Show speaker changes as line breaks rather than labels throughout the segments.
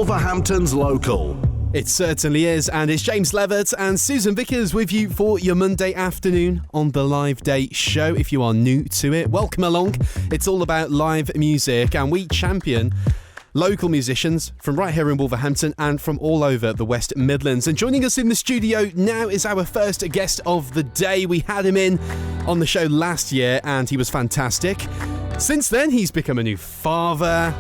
Wolverhampton's local.
It certainly is, and it's James Levitt and Susan Vickers with you for your Monday afternoon on the Live Day Show. If you are new to it, welcome along. It's all about live music, and we champion local musicians from right here in Wolverhampton and from all over the West Midlands. And joining us in the studio now is our first guest of the day. We had him in on the show last year and he was fantastic. Since then, he's become a new father.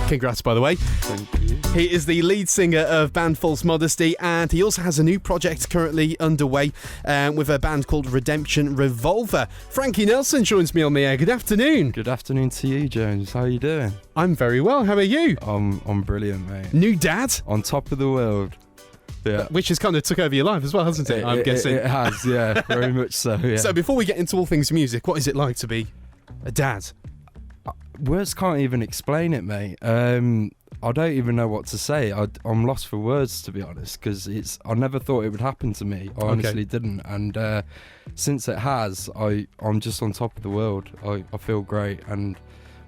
Congrats, by the way.
Thank you.
He is the lead singer of band False Modesty, and he also has a new project currently underway with a band called Redemption Revolver. Frankie Nelson joins me on the air. Good afternoon.
Good afternoon to you, James. How are you doing?
I'm very well. How are you?
I'm brilliant, mate.
New dad?
On top of the world. Yeah.
Which has kind of took over your life as well, hasn't it? I'm guessing.
It has, yeah. Very much so, yeah.
So before we get into all things music, what is it like to be a dad?
Words can't even explain it, mate. I don't even know what to say. I'm lost for words, to be honest, because I never thought it would happen to me. I honestly didn't. And since it has, I'm just on top of the world. I feel great. And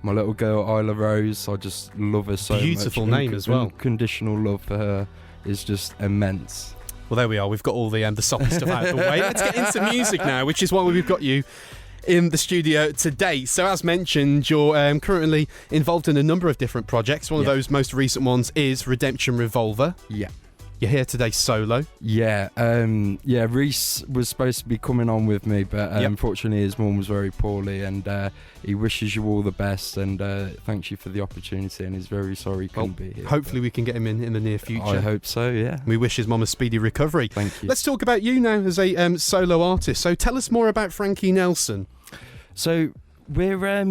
my little girl, Isla Rose, I just love her so much.
Beautiful name as well.
Unconditional love for her is just immense.
Well, there we are. We've got all the soppy stuff out of the way. Let's get into music now, which is why we've got you in the studio today. So as mentioned, you're currently involved in a number of different projects. One of those most recent ones is Redemption Revolver.
Yeah.
You're here today solo.
Yeah. Reese was supposed to be coming on with me, but unfortunately his mum was very poorly, and he wishes you all the best and thanks you for the opportunity, and he's very sorry he couldn't be here.
Hopefully we can get him in the near future.
I hope so, yeah.
We wish his mum a speedy recovery.
Thank you.
Let's talk about you now as a solo artist. So tell us more about Frankie Nelson.
So we're I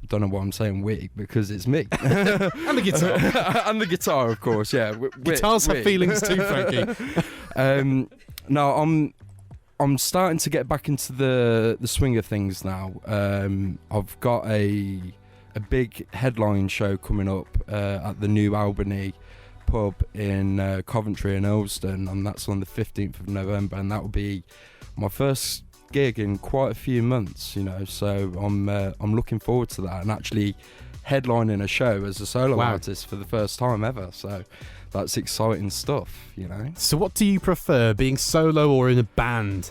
don't know what I'm saying, we, because it's me.
And the guitar.
And the guitar, of course, yeah.
Guitars have feelings too, Frankie.
No, I'm starting to get back into the swing of things now. I've got a big headline show coming up at the New Albany pub in Coventry and Earlston, and that's on the 15th of November, and that will be my first gig in quite a few months, so I'm looking forward to that, and actually headlining a show as a solo artist for the first time ever, so that's exciting stuff.
So what do you prefer, being solo or in a band?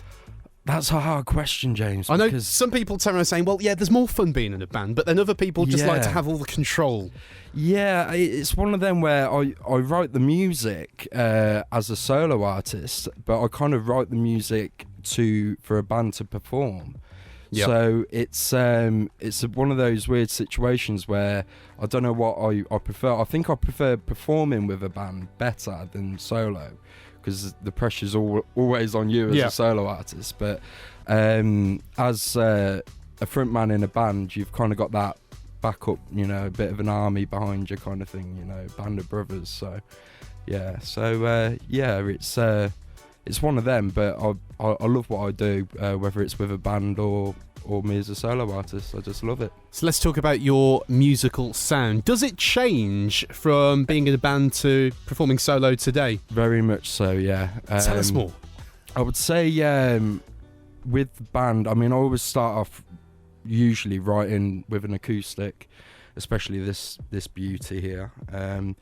That's a hard question, James.
I know some people turn around saying, well, yeah, there's more fun being in a band, but then other people just like to have all the control.
Yeah, it's one of them where I write the music as a solo artist, but I kind of write the music for a band to perform. Yep. So it's one of those weird situations where I don't know what I prefer. I think I prefer performing with a band better than solo, because the pressure's always on you as a solo artist. But as a frontman in a band, you've kind of got that backup, a bit of an army behind you kind of thing, band of brothers. So yeah, it's one of them, but I love what I do, whether it's with a band or me as a solo artist. I just love it.
So let's talk about your musical sound. Does it change from being in a band to performing solo today?
Very much so, yeah.
Tell us more.
I would say with the band, I always start off usually writing with an acoustic, especially this beauty here. I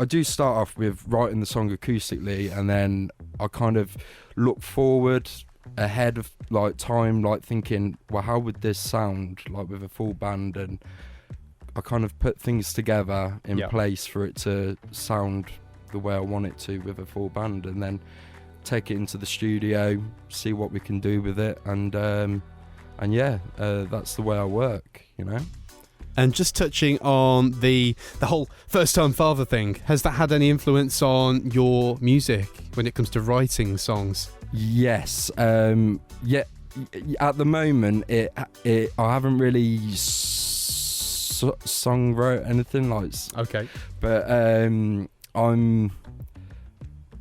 do start off with writing the song acoustically, and then I kind of look forward ahead of time, thinking, well, how would this sound with a full band, and I kind of put things together in place for it to sound the way I want it to with a full band, and then take it into the studio, see what we can do with it, and that's the way I work,
And just touching on the whole first-time father thing, has that had any influence on your music when it comes to writing songs?
Yes. At the moment, I haven't really songwrote anything
Okay.
But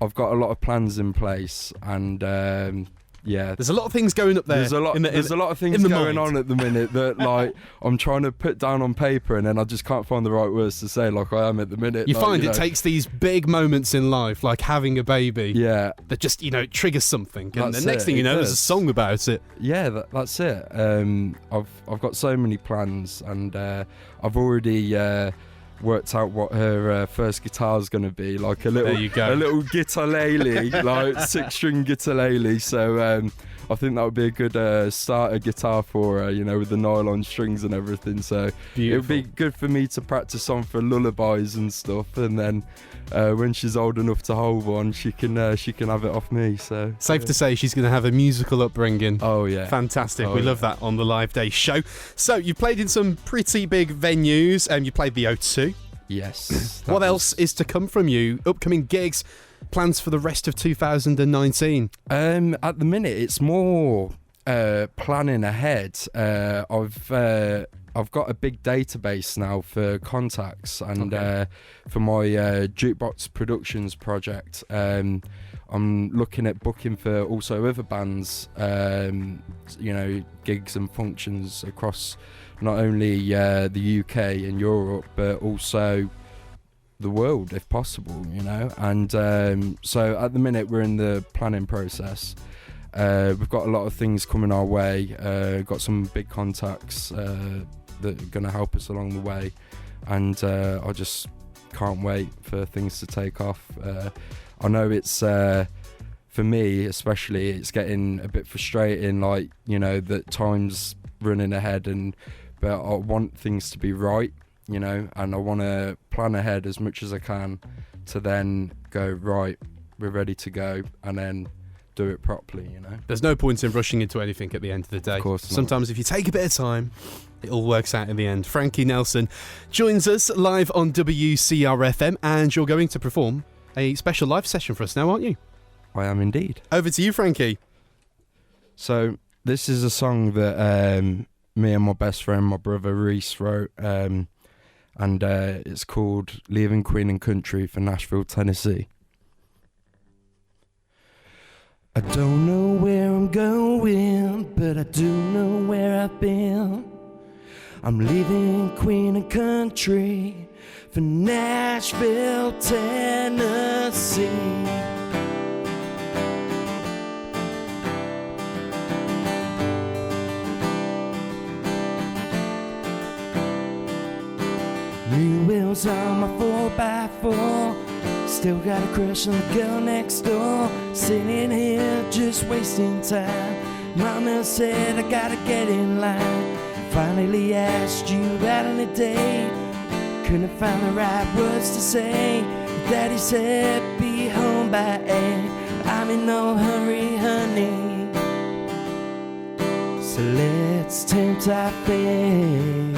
I've got a lot of plans in place, and Yeah,
there's a lot of things going up there.
There's a lot of things going on at the minute that like I'm trying to put down on paper, and then I just can't find the right words to say. Like I am at the minute.
You find it takes these big moments in life, like having a baby.
Yeah,
that just triggers something, and
That's
the next
it,
thing you
it
know,
does.
there's a song about it.
Yeah, that's it. I've got so many plans, and I've already worked out what her first guitar is going to be, like a little guitarlele, like 6-string guitarlele. So I think that would be a good starter guitar for her, with the nylon strings and everything. So it would be good for me to practice on for lullabies and stuff, and then when she's old enough to hold one, she can have it off me. So
safe to say she's going to have a musical upbringing.
Oh yeah,
fantastic. We love that on the Live Day show. So you've played in some pretty big venues, and you played the O2.
Yes.
What else is to come from you? Upcoming gigs, plans for the rest of 2019?
At the minute, it's more planning ahead. I've got a big database now for contacts, and for my Jukebox Productions project, I'm looking at booking for also other bands, gigs and functions across not only the UK and Europe, but also the world if possible, and so at the minute we're in the planning process. We've got a lot of things coming our way, got some big contacts that are going to help us along the way, and I just can't wait for things to take off. I know it's for me especially, it's getting a bit frustrating, that time's running ahead, but I want things to be right, and I want to plan ahead as much as I can to then go, right, we're ready to go, and then do it properly, There's no point in rushing into anything at the end of the day.
Of course not. Sometimes if you take a bit of time, it all works out in the end. Frankie Nelson joins us live on WCR FM, and you're going to perform a special live session for us now, aren't you?
I am indeed.
Over to you, Frankie.
So this is a song that me and my best friend, my brother Reese, wrote, and it's called Leaving Queen and Country for Nashville, Tennessee. I don't know where I'm going, but I do know where I've been. I'm leaving Queen and Country for Nashville, Tennessee. New wheels on my 4x4. Still got a crush on the girl next door. Sitting here just wasting time. Mama said I gotta get in line. Finally asked you out on a date. Couldn't find the right words to say. Daddy said be home by 8. I'm in no hurry, honey. So let's tempt our fate.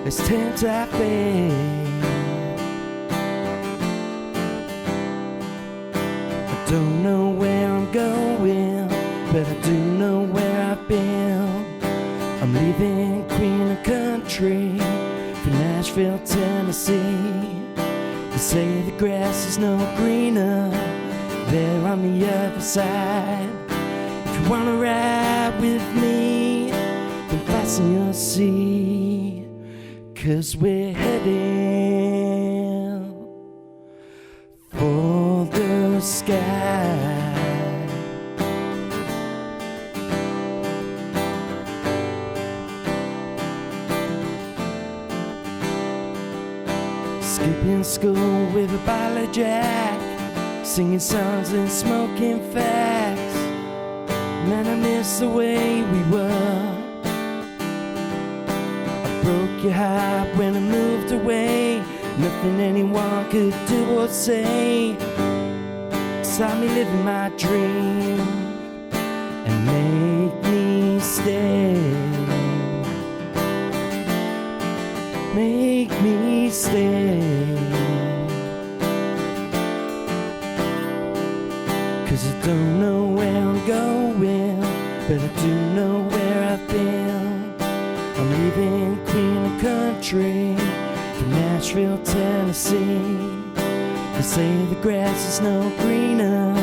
Let's tempt our fate. I don't know where I'm going, but I do know where I've been. I'm leaving Queen and Country for Nashville, Tennessee. They say the grass is no greener there on the other side. If you wanna ride with me, then fasten your seat. 'Cause we're heading for the sky. Skipping school with a bottle of Jack, singing songs and smoking facts. Man, I miss the way we were. Broke your heart when I moved away. Nothing anyone could do or say. Saw me living my dream and make me stay. Make me stay. 'Cause I don't know where I'm going, but I do know where I've been. I'm leaving Queen and Country for Nashville, Tennessee. They say the grass is no greener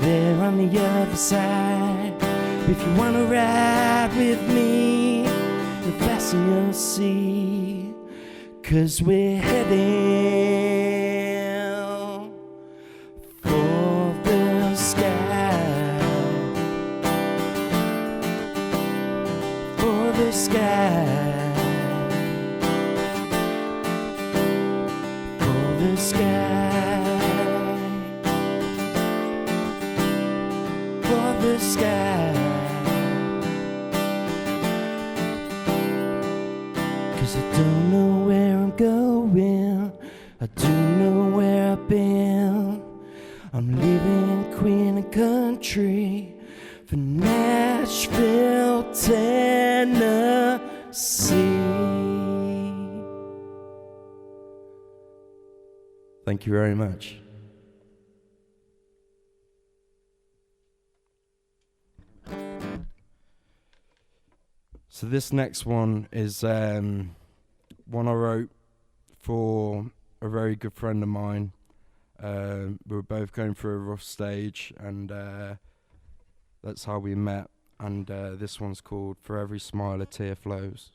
there on the other side. If you wanna ride with me, then fasten your seat, 'cause we're heading for the sky, for the sky, for the sky, for the sky. 'Cause I don't know where I'm going, I do know where I've been. I'm leaving Queen and Country for Nashville, Tennessee. Thank you very much. So this next one is one I wrote for a very good friend of mine. We were both going through a rough stage, and that's how we met. And this one's called For Every Smile a Tear Flows.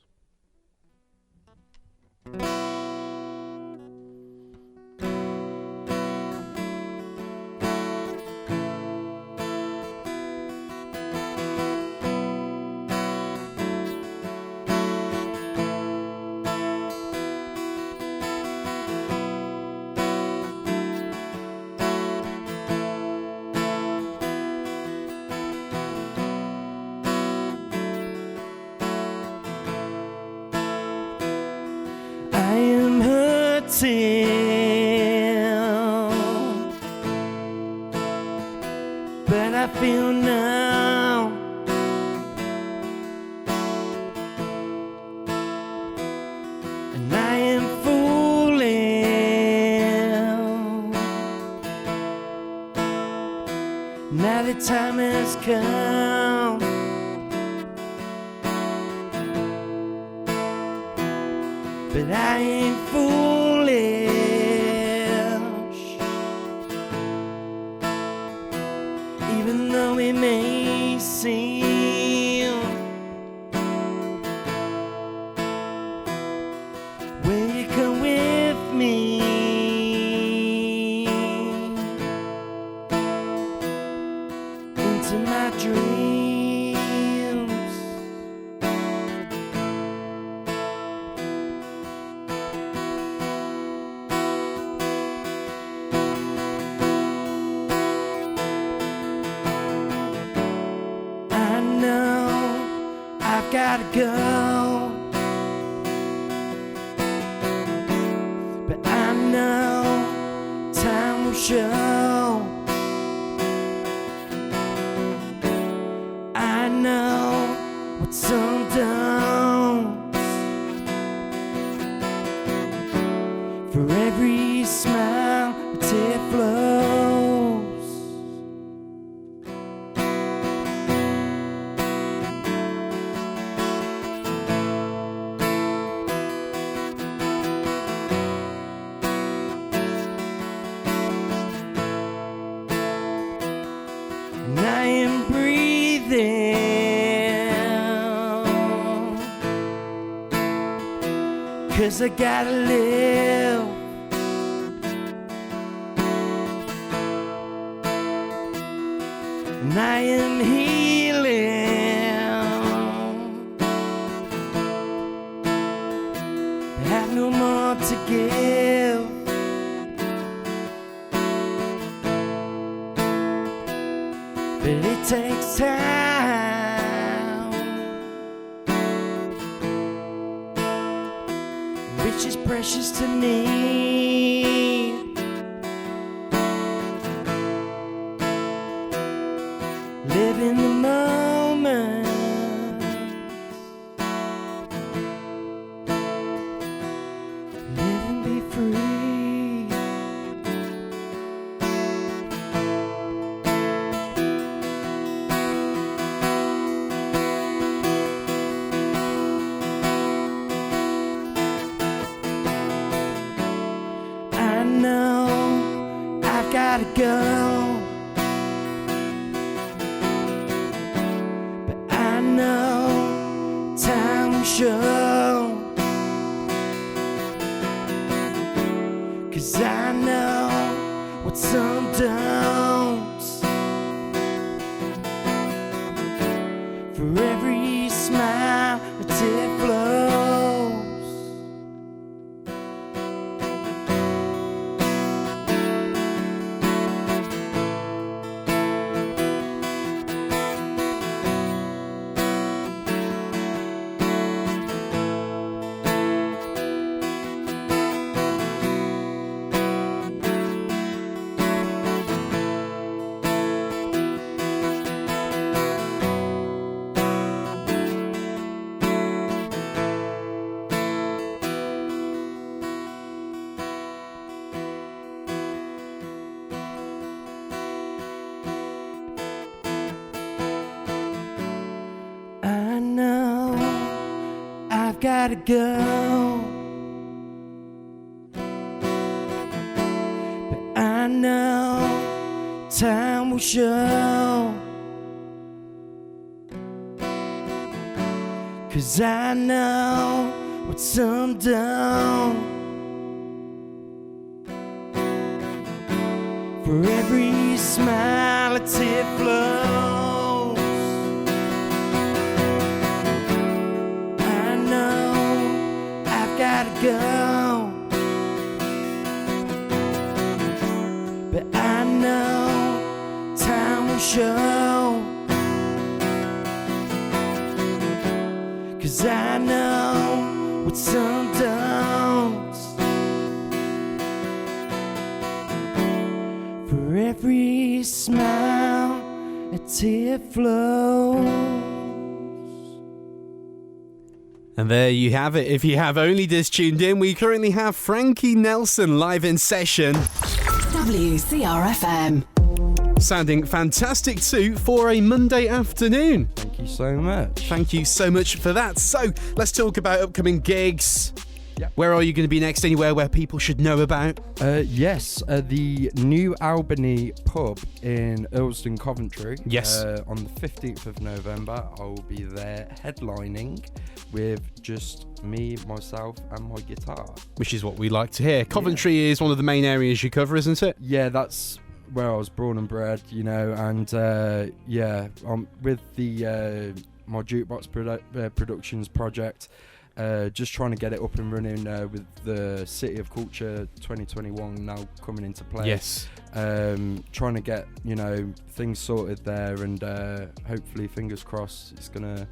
But I feel now and I am fooling. Now the time has come, but I ain't foolish. Even though it may seem, will you come with me into my dreams? I know I've gotta go, but I know time will show. I know what some don't. For every smile a tear flows. And I am breathing, 'cause I gotta live. And I am healing. I have no more to give. But it takes time, which is precious to me. Live in the moment, live and be free. I know gotta go, but I know time will show, 'cause I know what some don't. For every smile a tear flows. I know I've gotta go, but I know time will show, 'cause I know what some don't. For every smile a tear flows. Gotta go, but I know time will show, 'cause I know what some don't. For every smile a tear flows.
And there you have it. If you have only just tuned in, we currently have Frankie Nelson live in session.
WCR FM.
Sounding fantastic too for a Monday afternoon.
Thank you so much.
Thank you so much for that. So let's talk about upcoming gigs.
Yep.
Where are you going to be next? Anywhere where people should know about?
Yes, the New Albany pub in Earlston, Coventry.
Yes.
On the 15th of November, I will be there headlining with just me, myself, and my guitar.
Which is what we like to hear. Coventry is one of the main areas you cover, isn't it?
Yeah, that's where I was born and bred, you know, and with the my Jukebox Productions project. Just trying to get it up and running with the City of Culture 2021 now coming into play.
Yes.
Trying to get, you know, things sorted there, and hopefully, fingers crossed, it's gonna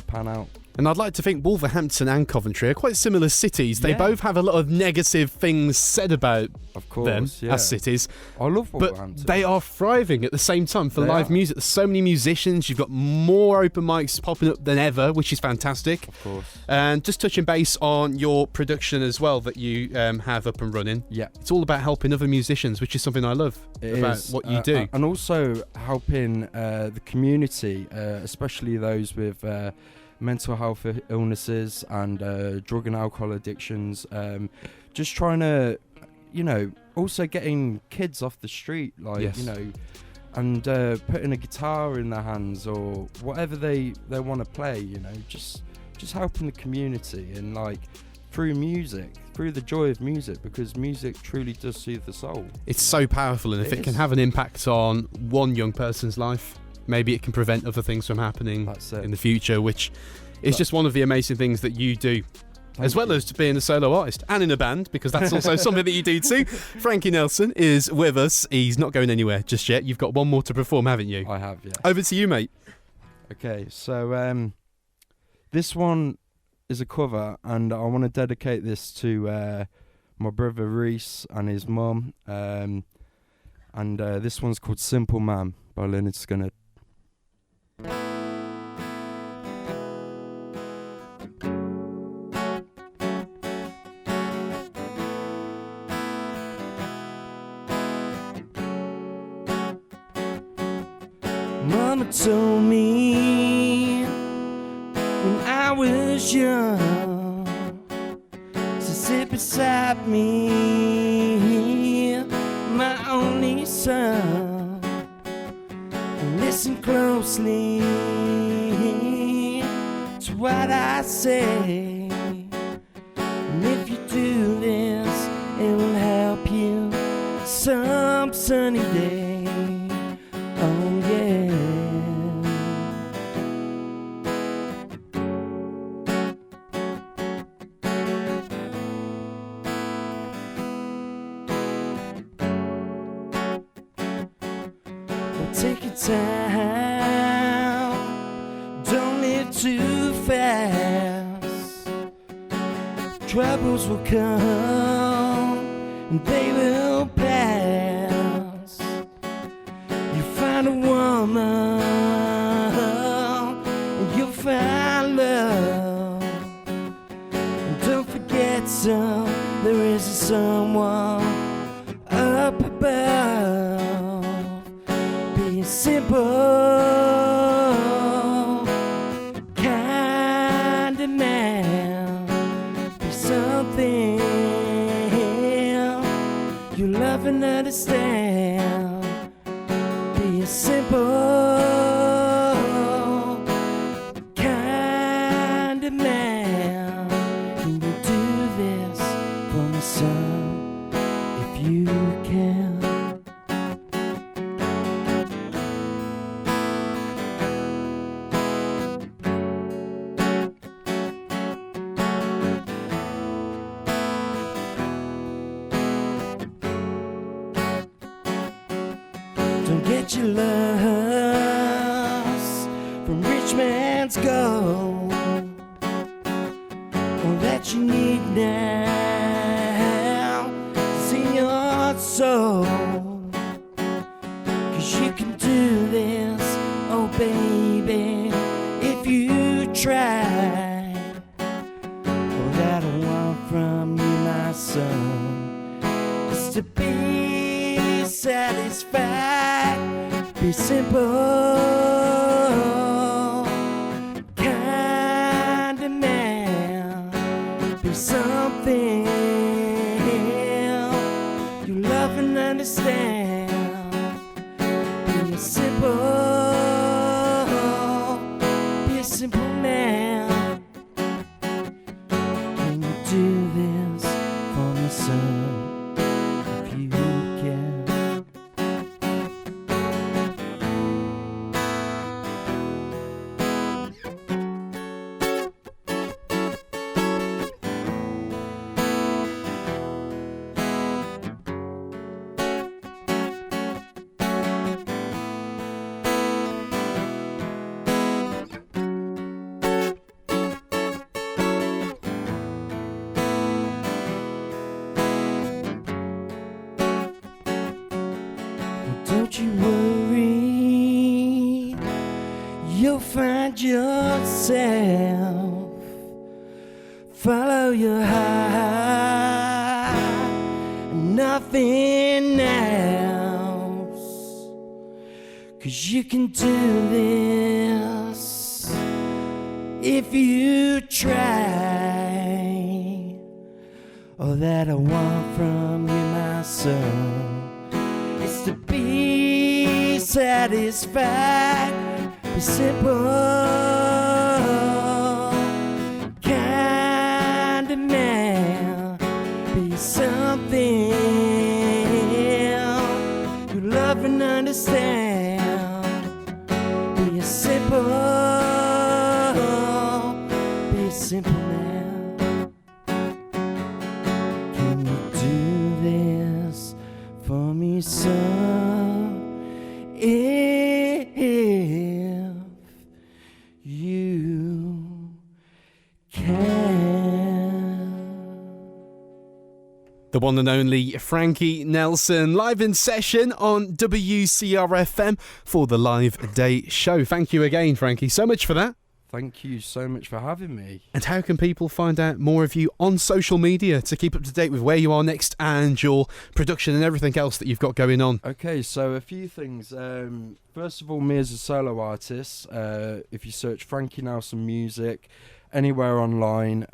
pan out.
And I'd like to think Wolverhampton and Coventry are quite similar cities. They both have a lot of negative things said about them as cities.
I love Wolverhampton.
But they are thriving at the same time for live music. There's so many musicians. You've got more open mics popping up than ever, which is fantastic.
Of course.
And just touching base on your production as well that you have up and running.
Yeah.
It's all about helping other musicians, which is something I love about what you do.
And also helping the community, especially those with mental health illnesses and drug and alcohol addictions. Just trying to, you know, also getting kids off the street, like, you know, and putting a guitar in their hands or whatever they want to play, you know, just helping the community and, like, through music, through the joy of music, because music truly does soothe the soul.
It's so powerful, and if it can have an impact on one young person's life, maybe it can prevent other things from happening in the future, which is just one of the amazing things that you do. As well as being a solo artist and in a band, because that's also something that you do too. Frankie Nelson is with us. He's not going anywhere just yet. You've got one more to perform, haven't you?
I have, yeah.
Over to you, mate.
Okay, so this one is a cover, and I want to dedicate this to my brother Reese and his mum. And this one's called Simple Man by Lynyrd Skynyrd. Mama told me when I was young to sit beside me. my only son. Listen closely to what I say. And if you do this, it will help you some sunny day. Oh yeah. Take your time, don't live too fast. Troubles will come and they will pass. You find a woman and you'll find love. And don't forget there is someone up above. Simple, kind of man. Be something you love and understand. Be a simple, kind of man. Can you do this for me, son? If you can. Get your loves from rich man's gold. All that you need now is in your soul. 'Cause you can do this, oh baby, if you try. All that I want from you, my son, is to be satisfied. Be simple, kind of man. Be something you love and understand. Be a simple man. Can you do this for me, son? If you can. Don't you worry, you'll find yourself. Follow your heart, nothing else. 'Cause you can do this if you try. All that I want from you, my son, is to be satisfied. Be simple, kind of man. Be something you love and understand. Be a simple man. Can you do this for me, son? If you can.
The one and only Frankie Nelson, live in session on WCR FM for the Live Day show. Thank you again, Frankie, so much for that.
Thank you so much for having me.
And how can people find out more of you on social media to keep up to date with where you are next and your production and everything else that you've got going on?
Okay, so a few things. First of all, me as a solo artist, if you search Frankie Nelson Music anywhere online,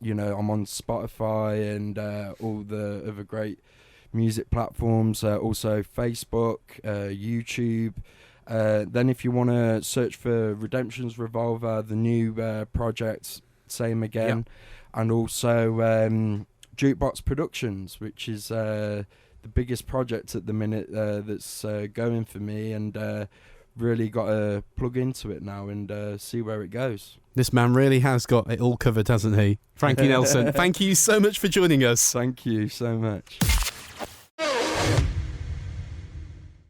you know, I'm on Spotify and all the other great music platforms, also Facebook, YouTube. Then if you want to search for Redemption's Revolver, the new project, same again.
Yep.
And also Jukebox Productions, which is the biggest project at the minute that's going for me, and really got to plug into it now and see where it goes.
This man really has got it all covered, hasn't he? Frankie Nelson, thank you so much for joining us.
Thank you so much.